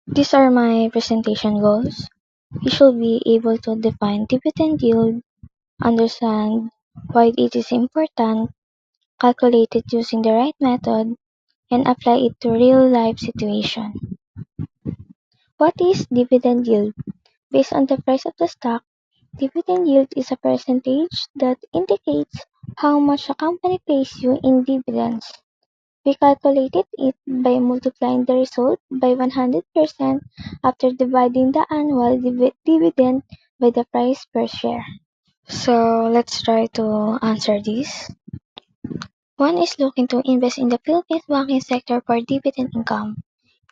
These are my presentation goals. You should be able to define dividend yield, understand why it is important, calculate it using the right method, and apply it to real-life situation. What is dividend yield? Based on the price of the stock, dividend yield is a percentage that indicates how much a company pays you in dividends. We calculated it by multiplying the result by 100% after dividing the annual dividend by the price per share. So let's try to answer this. One is looking to invest in the Philippines banking sector for dividend income.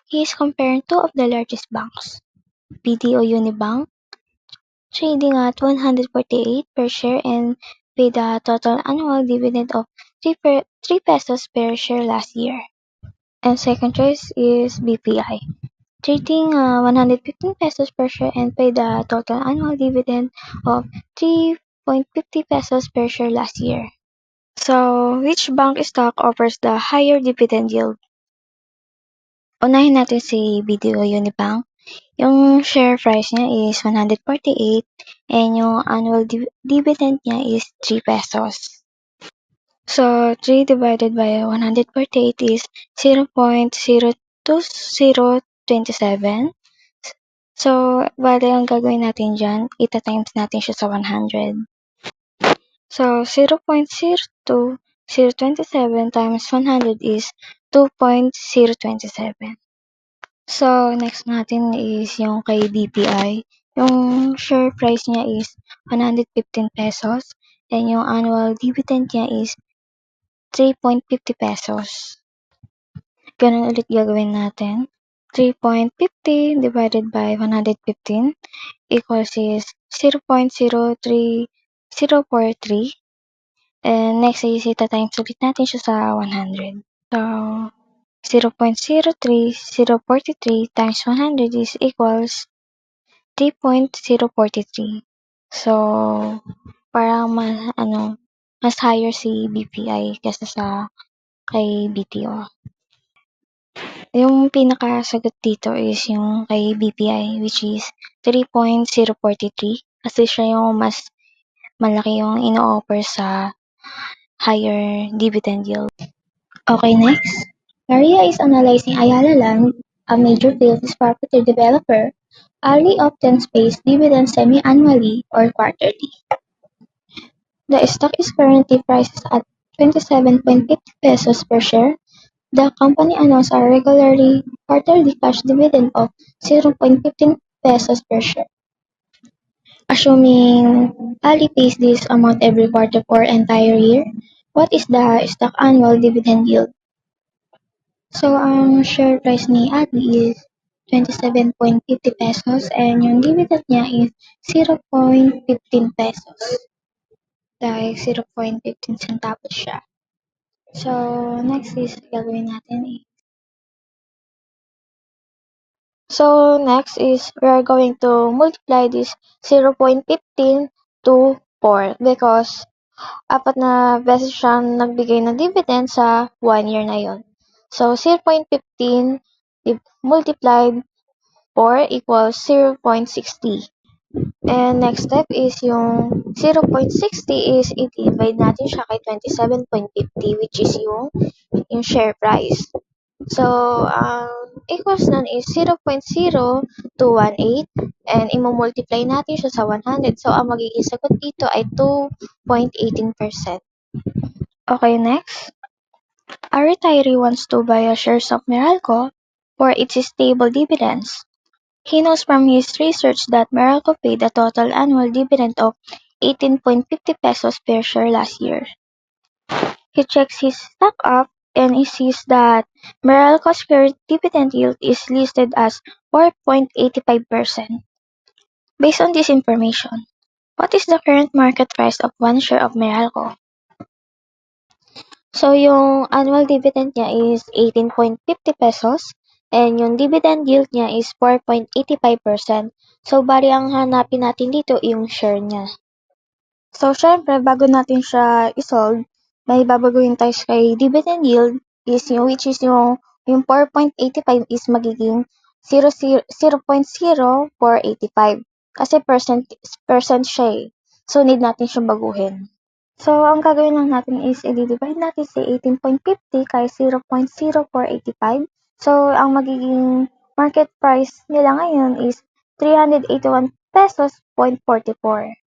He is comparing two of the largest banks, BDO Unibank, trading at 148 per share and paid a total annual dividend of 3 pesos per share last year. And second choice is BPI, trading 115 pesos per share and paid a total annual dividend of 3.50 pesos per share last year. So, which bank stock offers the higher dividend yield? Unahin natin si BDO Unibank. Yung share price niya is 148 and yung annual dividend niya is 3 pesos. So, 3 divided by 148 is 0.02027. So, bale ang gagawin natin dyan, ita-times natin siya sa 100. So, 0.02027 times 100 is 2.027. So, next natin is yung kay BPI. Yung share price niya is 115 pesos and yung annual dividend niya is 3.50 pesos. Ganun ulit gagawin natin. 3.50 divided by 115 equals is 0.03043. And next is ita-times ulit natin siya sa 100. So, 0.03043 times 100 is equals 3.043. So, parang mas higher si BPI kaysa sa kay BTO. Yung pinakasagot dito is yung kay BPI, which is 3.043 kasi siya yung mas malaki yung ino-offer sa higher dividend yield. Okay, next. Maria is analyzing Ayala Land, a major Philippines property developer. Ali often pays dividends semi-annually or quarterly. The stock is currently priced at 27.50 pesos per share. The company announced a regularly quarterly cash dividend of 0.15 pesos per share. Assuming Ali pays this amount every quarter for entire year, what is the stock annual dividend yield? So, ang share price ni Ali is 27.50 pesos and yung dividend niya is 0.15 pesos. Dahil 0.15 centavos siya. So, next is gagawin natin So, next is we are going to multiply this 0.15 to 4 because apat na beses siyang nagbigay ng dividend sa 1 year na yon. So, 0.15 multiplied 4 equals 0.60. And next step is yung 0.60 is i-divide natin siya kay 27.50 which is yung share price. So, equals nun is 0.0218 and i-multiply natin siya sa 100. So, ang magiging sagot dito ay 2.18%. Okay, next. A retiree wants to buy a shares of Meralco for its stable dividends. He knows from his research that Meralco paid a total annual dividend of 18.50 pesos per share last year. He checks his stock up and he sees that Meralco's current dividend yield is listed as 4.85%. Based on this information, what is the current market price of one share of Meralco? So, yung annual dividend niya is 18.50 pesos and yung dividend yield niya is 4.85%. So, bali ang hanapin natin dito yung share niya. So, syempre, bago natin siya isolve, may babaguhin tayo kay dividend yield is which is yung 4.85 is magiging 0.0485 kasi percent siya eh. So, need natin siyang baguhin. So, ang gagawin lang natin is i-divide natin si 18.50 kay 0.0485. So, ang magiging market price nila ngayon is 381 pesos 0.44.